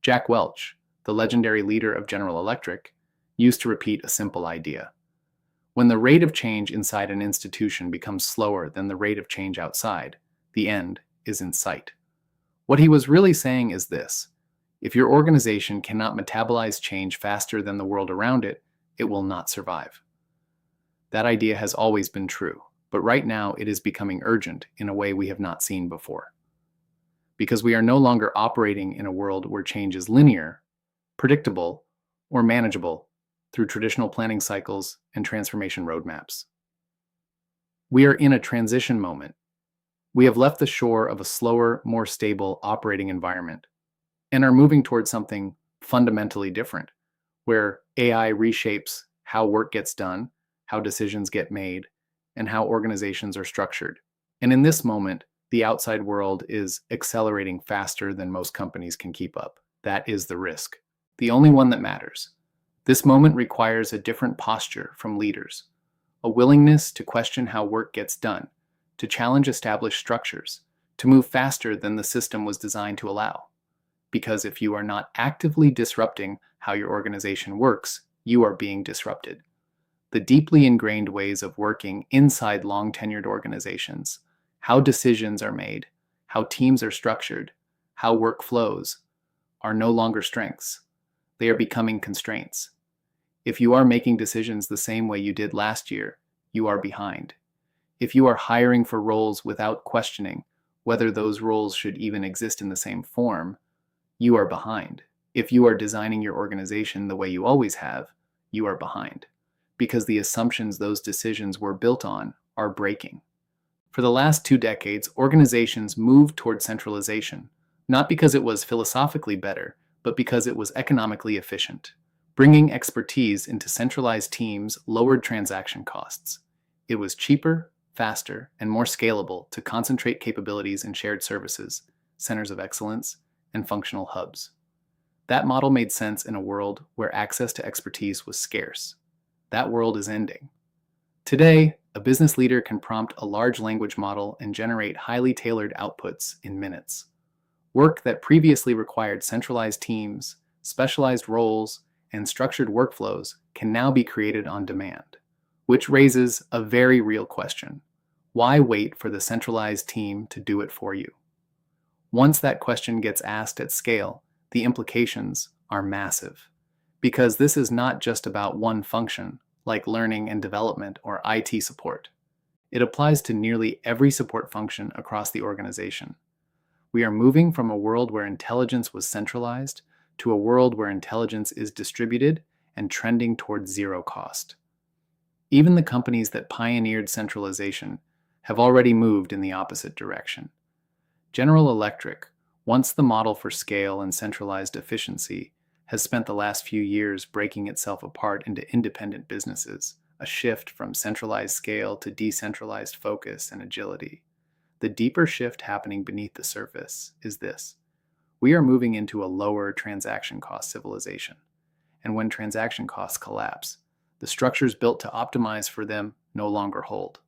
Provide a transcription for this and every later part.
Jack Welch, the legendary leader of General Electric, used to repeat a simple idea. When the rate of change inside an institution becomes slower than the rate of change outside, the end is in sight. What he was really saying is this: if your organization cannot metabolize change faster than the world around it, it will not survive. That idea has always been true, but right now it is becoming urgent in a way we have not seen before. Because we are no longer operating in a world where change is linear, predictable, or manageable through traditional planning cycles and transformation roadmaps. We are in a transition moment. We have left the shore of a slower, more stable operating environment and are moving towards something fundamentally different, where AI reshapes how work gets done, how decisions get made, and how organizations are structured. And in this moment, the outside world is accelerating faster than most companies can keep up. That is the risk, the only one that matters. This moment requires a different posture from leaders, a willingness to question how work gets done, to challenge established structures, to move faster than the system was designed to allow. Because if you are not actively disrupting how your organization works, you are being disrupted. The deeply ingrained ways of working inside long-tenured organizations, how decisions are made, how teams are structured, how work flows, are no longer strengths. They are becoming constraints. If you are making decisions the same way you did last year, you are behind. If you are hiring for roles without questioning whether those roles should even exist in the same form, you are behind. If you are designing your organization the way you always have, you are behind. Because the assumptions those decisions were built on are breaking. For the last 2 decades, organizations moved toward centralization, not because it was philosophically better, but because it was economically efficient. Bringing expertise into centralized teams lowered transaction costs. It was cheaper, faster, and more scalable to concentrate capabilities in shared services, centers of excellence, and functional hubs. That model made sense in a world where access to expertise was scarce. That world is ending. Today, a business leader can prompt a large language model and generate highly tailored outputs in minutes. Work that previously required centralized teams, specialized roles, and structured workflows can now be created on demand, which raises a very real question. Why wait for the centralized team to do it for you? Once that question gets asked at scale, the implications are massive. Because this is not just about one function, like learning and development or IT support. It applies to nearly every support function across the organization. We are moving from a world where intelligence was centralized to a world where intelligence is distributed and trending towards zero cost. Even the companies that pioneered centralization have already moved in the opposite direction. General Electric, once the model for scale and centralized efficiency, has spent the last few years breaking itself apart into independent businesses, a shift from centralized scale to decentralized focus and agility. The deeper shift happening beneath the surface is this: we are moving into a lower transaction cost civilization. And when transaction costs collapse, the structures built to optimize for them no longer hold.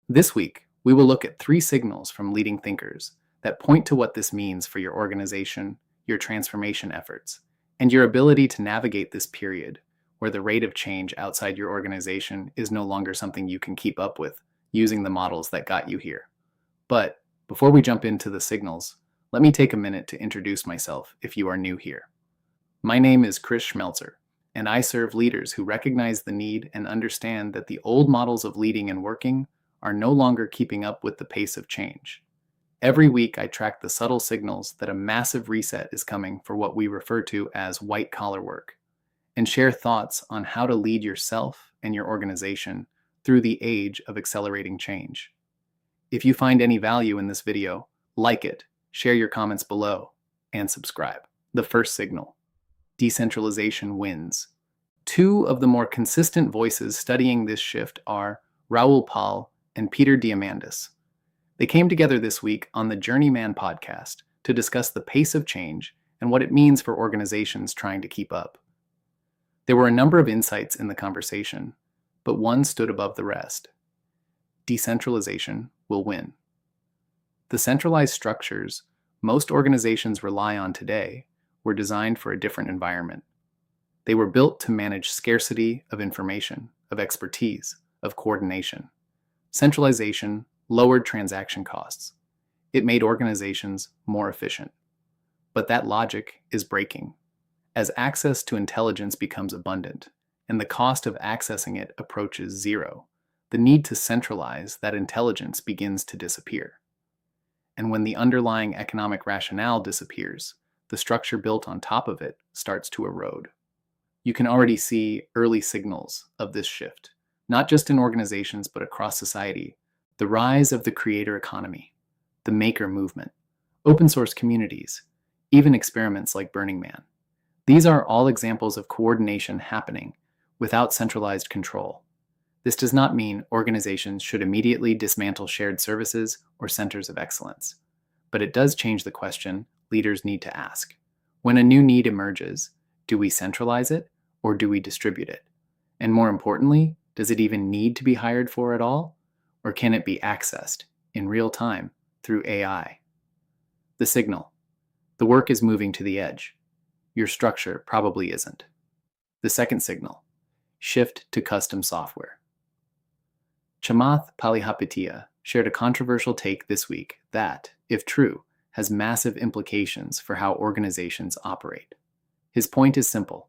This week, we will look at 3 signals from leading thinkers that point to what this means for your organization, your transformation efforts, and your ability to navigate this period where the rate of change outside your organization is no longer something you can keep up with using the models that got you here. But before we jump into the signals, let me take a minute to introduce myself if you are new here. My name is Chris Schmelzer, and I serve leaders who recognize the need and understand that the old models of leading and working are no longer keeping up with the pace of change. Every week, I track the subtle signals that a massive reset is coming for what we refer to as white-collar work, and share thoughts on how to lead yourself and your organization through the age of accelerating change. If you find any value in this video, like it, share your comments below, and subscribe. The first signal: decentralization wins. 2 of the more consistent voices studying this shift are Raoul Pal and Peter Diamandis. They came together this week on the Journeyman podcast to discuss the pace of change and what it means for organizations trying to keep up. There were a number of insights in the conversation, but one stood above the rest. Decentralization will win. The centralized structures most organizations rely on today were designed for a different environment. They were built to manage scarcity of information, of expertise, of coordination. Centralization lowered transaction costs. It made organizations more efficient. But that logic is breaking. As access to intelligence becomes abundant, and the cost of accessing it approaches zero, the need to centralize that intelligence begins to disappear. And when the underlying economic rationale disappears, the structure built on top of it starts to erode. You can already see early signals of this shift, not just in organizations but across society. The rise of the creator economy, the maker movement, open source communities, even experiments like Burning Man. These are all examples of coordination happening without centralized control. This does not mean organizations should immediately dismantle shared services or centers of excellence, but it does change the question leaders need to ask. When a new need emerges, do we centralize it or do we distribute it? And more importantly, does it even need to be hired for at all? Or can it be accessed in real time through AI? The signal. The work is moving to the edge. Your structure probably isn't. The second signal. Shift to custom software. Chamath Palihapitiya shared a controversial take this week that, if true, has massive implications for how organizations operate. His point is simple.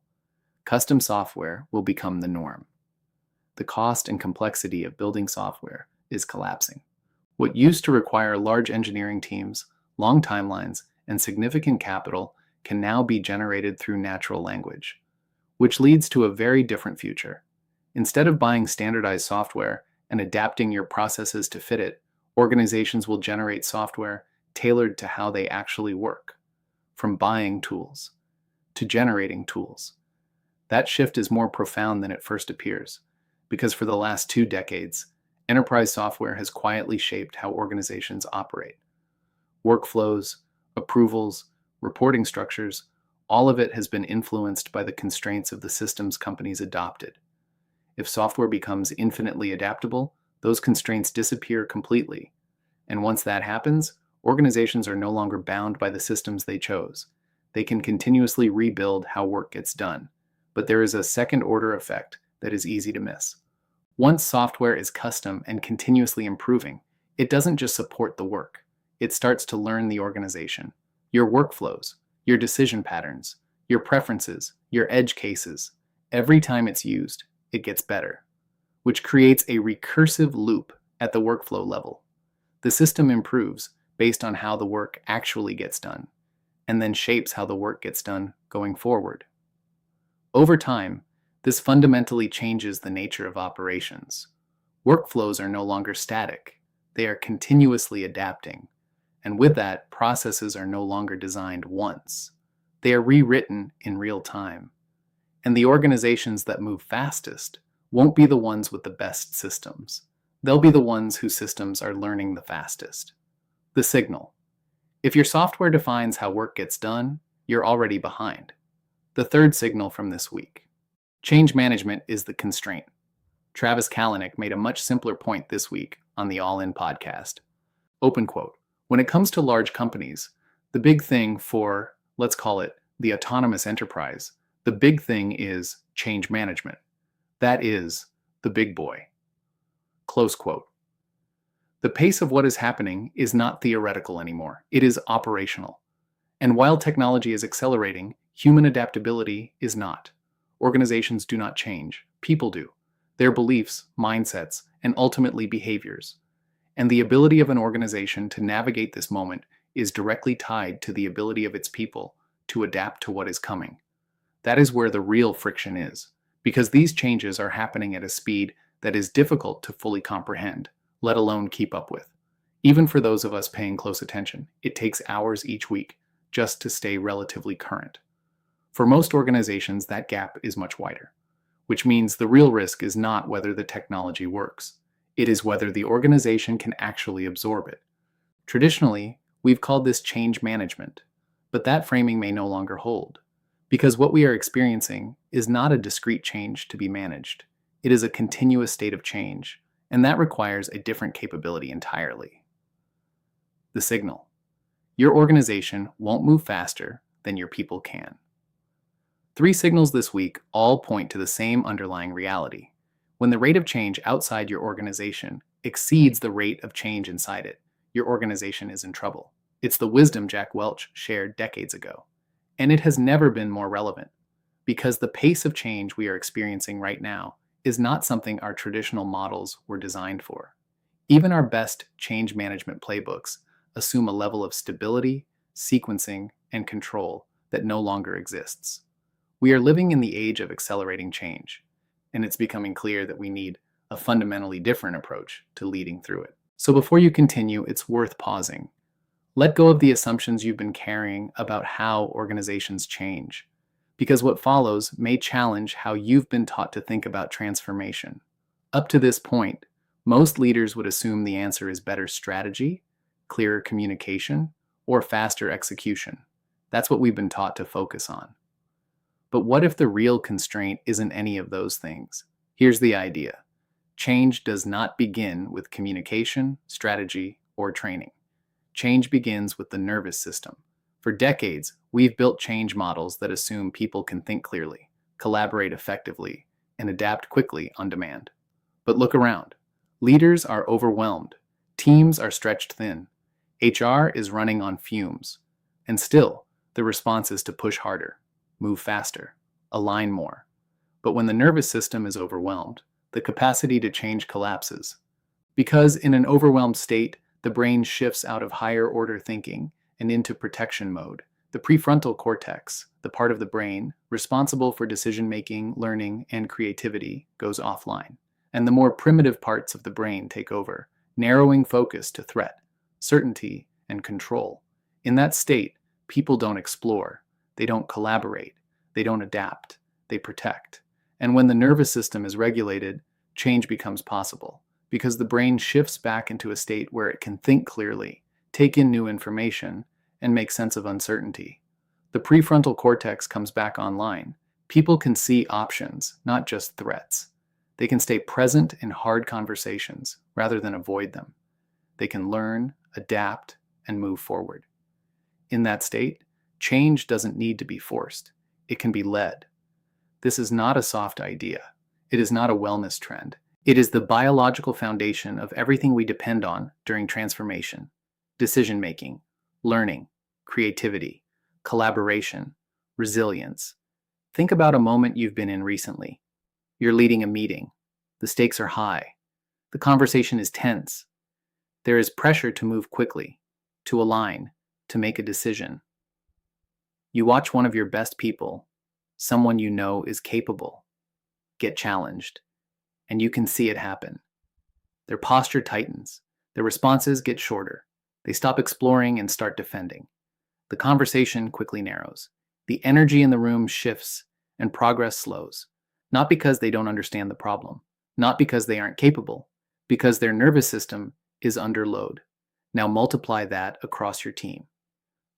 Custom software will become the norm. The cost and complexity of building software is collapsing. What used to require large engineering teams, long timelines, and significant capital can now be generated through natural language, which leads to a very different future. Instead of buying standardized software and adapting your processes to fit it, organizations will generate software tailored to how they actually work, from buying tools to generating tools. That shift is more profound than it first appears, because for the last 2 decades, enterprise software has quietly shaped how organizations operate. Workflows, approvals, reporting structures, all of it has been influenced by the constraints of the systems companies adopted. If software becomes infinitely adaptable, those constraints disappear completely. And once that happens, organizations are no longer bound by the systems they chose. They can continuously rebuild how work gets done. But there is a second-order effect that is easy to miss. Once software is custom and continuously improving, it doesn't just support the work. It starts to learn the organization, your workflows, your decision patterns, your preferences, your edge cases. Every time it's used, it gets better, which creates a recursive loop at the workflow level. The system improves based on how the work actually gets done, and then shapes how the work gets done going forward. Over time, this fundamentally changes the nature of operations. Workflows are no longer static. They are continuously adapting. And with that, processes are no longer designed once. They are rewritten in real time. And the organizations that move fastest won't be the ones with the best systems. They'll be the ones whose systems are learning the fastest. The signal. If your software defines how work gets done, you're already behind. The third signal from this week. Change management is the constraint. Travis Kalanick made a much simpler point this week on the All In podcast. Open quote. When it comes to large companies, the big thing for, let's call it, the autonomous enterprise, the big thing is change management. That is the big boy. Close quote. The pace of what is happening is not theoretical anymore. It is operational. And while technology is accelerating, human adaptability is not. Organizations do not change. People do. Their beliefs, mindsets, and ultimately behaviors. And the ability of an organization to navigate this moment is directly tied to the ability of its people to adapt to what is coming. That is where the real friction is, because these changes are happening at a speed that is difficult to fully comprehend, let alone keep up with. Even for those of us paying close attention, it takes hours each week just to stay relatively current. For most organizations, that gap is much wider, which means the real risk is not whether the technology works. It is whether the organization can actually absorb it. Traditionally, we've called this change management, but that framing may no longer hold, because what we are experiencing is not a discrete change to be managed. It is a continuous state of change, and that requires a different capability entirely. The signal. Your organization won't move faster, than your people can. 3 signals this week all point to the same underlying reality. When the rate of change outside your organization exceeds the rate of change inside it, your organization is in trouble. It's the wisdom Jack Welch shared decades ago. And it has never been more relevant, because the pace of change we are experiencing right now is not something our traditional models were designed for. Even our best change management playbooks assume a level of stability, sequencing, and control that no longer exists. We are living in the age of accelerating change, and it's becoming clear that we need a fundamentally different approach to leading through it. So before you continue, it's worth pausing. Let go of the assumptions you've been carrying about how organizations change, because what follows may challenge how you've been taught to think about transformation. Up to this point, most leaders would assume the answer is better strategy, clearer communication, or faster execution. That's what we've been taught to focus on. But what if the real constraint isn't any of those things? Here's the idea. Change does not begin with communication, strategy, or training. Change begins with the nervous system. For decades, we've built change models that assume people can think clearly, collaborate effectively, and adapt quickly on demand. But look around. Leaders are overwhelmed. Teams are stretched thin. HR is running on fumes. And still, the response is to push harder, move faster, align more. But when the nervous system is overwhelmed, the capacity to change collapses. Because in an overwhelmed state, the brain shifts out of higher order thinking and into protection mode. The prefrontal cortex, the part of the brain responsible for decision-making, learning, and creativity, goes offline. And the more primitive parts of the brain take over, narrowing focus to threat, certainty, and control. In that state, people don't explore, they don't collaborate, they don't adapt, they protect. And when the nervous system is regulated, change becomes possible, because the brain shifts back into a state where it can think clearly, take in new information, and make sense of uncertainty. The prefrontal cortex comes back online. People can see options, not just threats. They can stay present in hard conversations rather than avoid them. They can learn, adapt, and move forward. In that state, change doesn't need to be forced. It can be led. This is not a soft idea. It is not a wellness trend. It is the biological foundation of everything we depend on during transformation: decision-making, learning, creativity, collaboration, resilience. Think about a moment you've been in recently. You're leading a meeting. The stakes are high. The conversation is tense. There is pressure to move quickly, to align, to make a decision. You watch one of your best people, someone you know is capable, get challenged, and you can see it happen. Their posture tightens. Their responses get shorter. They stop exploring and start defending. The conversation quickly narrows. The energy in the room shifts, and progress slows. Not because they don't understand the problem, not because they aren't capable, because their nervous system is under load. Now multiply that across your team,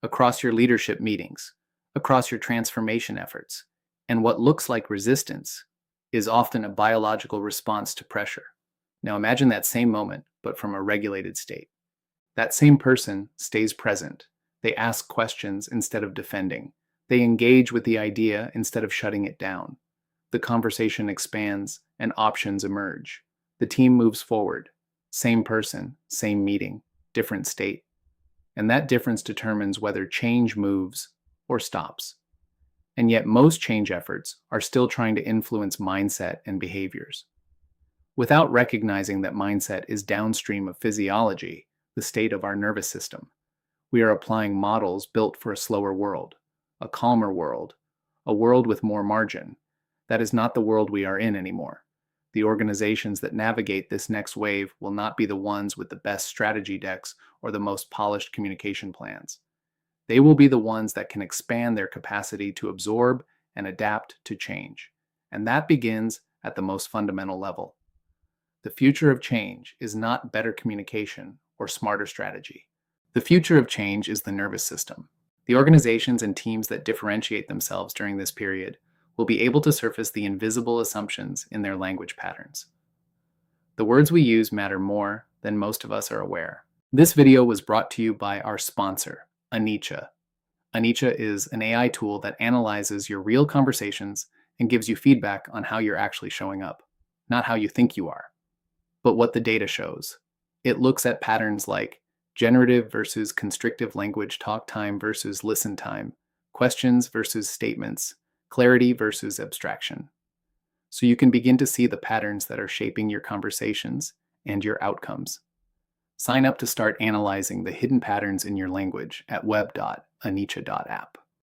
across your leadership meetings, across your transformation efforts, and what looks like resistance is often a biological response to pressure. Now imagine that same moment, but from a regulated state. That same person stays present. They ask questions instead of defending. They engage with the idea instead of shutting it down. The conversation expands and options emerge. The team moves forward. Same person, same meeting, different state. And that difference determines whether change moves or stops. And yet most change efforts are still trying to influence mindset and behaviors. Without recognizing that mindset is downstream of physiology, the state of our nervous system, we are applying models built for a slower world, a calmer world, a world with more margin. That is not the world we are in anymore. The organizations that navigate this next wave will not be the ones with the best strategy decks or the most polished communication plans. They will be the ones that can expand their capacity to absorb and adapt to change. And that begins at the most fundamental level. The future of change is not better communication or smarter strategy. The future of change is the nervous system. The organizations and teams that differentiate themselves during this period will be able to surface the invisible assumptions in their language patterns. The words we use matter more than most of us are aware. This video was brought to you by our sponsor, Annica. Anicca is an AI tool that analyzes your real conversations and gives you feedback on how you're actually showing up, not how you think you are, but what the data shows. It looks at patterns like generative versus constrictive language talk time versus listen time, questions versus statements, clarity versus abstraction. So you can begin to see the patterns that are shaping your conversations and your outcomes. Sign up to start analyzing the hidden patterns in your language at web.annica.app.